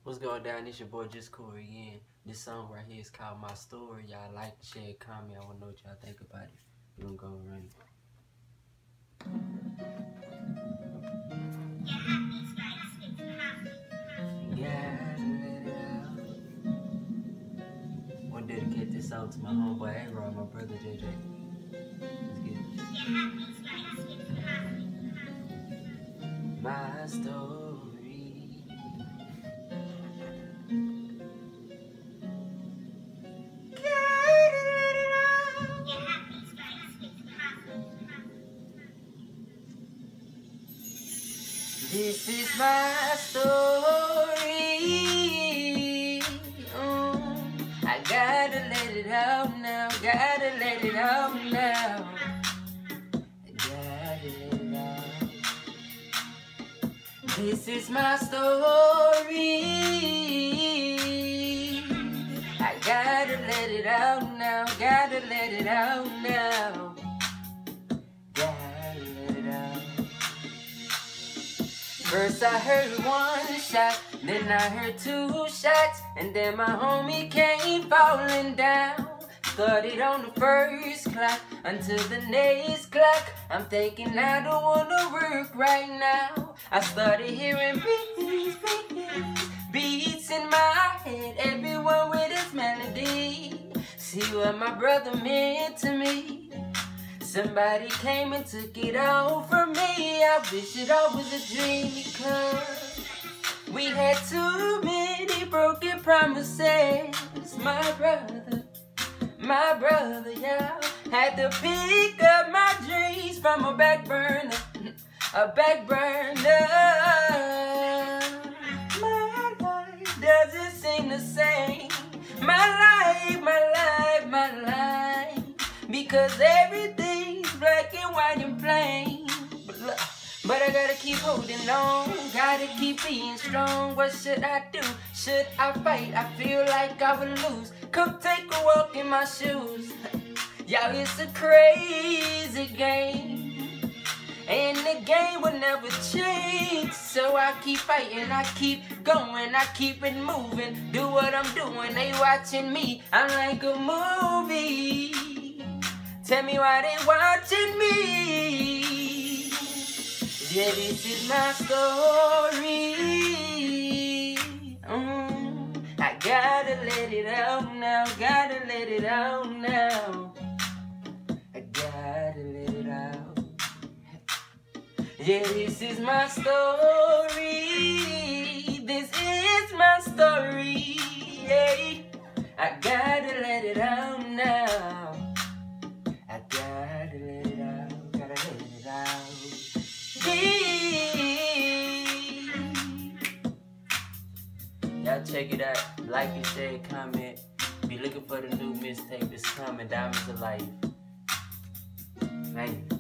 What's going down? It's your boy Just Corey again. This song right here is called My Story. Y'all like, share, comment. I want to know what y'all think about it. We're gonna go and run it. I want to dedicate this song to my homeboy A-Rod, my brother JJ. Let's get it. My story. This is my story. I gotta let it out now. Gotta let it out now. Gotta let it out. This is my story. I gotta let it out now. Gotta let it out now. First I heard one shot, then I heard two shots, and then my homie came falling down. Started on the first clock until the next clock. I'm thinking I don't wanna work right now. I started hearing beats in my head, everyone with his melody. See what my brother meant to me. Somebody came and took it all from me. I wish it all was a dream because we had too many broken promises. My brother, yeah, had to pick up my dreams from a back burner, a back burner. My life doesn't seem the same. My life, because everything's black and white and plain. But I gotta keep holding on, gotta keep being strong. What should I do? Should I fight? I feel like I would lose. Come take a walk in my shoes. Y'all, it's a crazy game, and the game will never change. So I keep fighting, I keep going, I keep it moving. Do what I'm doing, they watching me. I'm like a movie. Tell me why they watching me. Yeah, this is my story. I gotta let it out now. Gotta let it out now. I gotta let it out. Yeah, this is my story. This is my story. Yeah, I gotta let it out now. I gotta let it out, gotta let it out. Y'all check it out. Like and share, comment. Be looking for the new mixtape that's coming. Diamonds of Life. Man.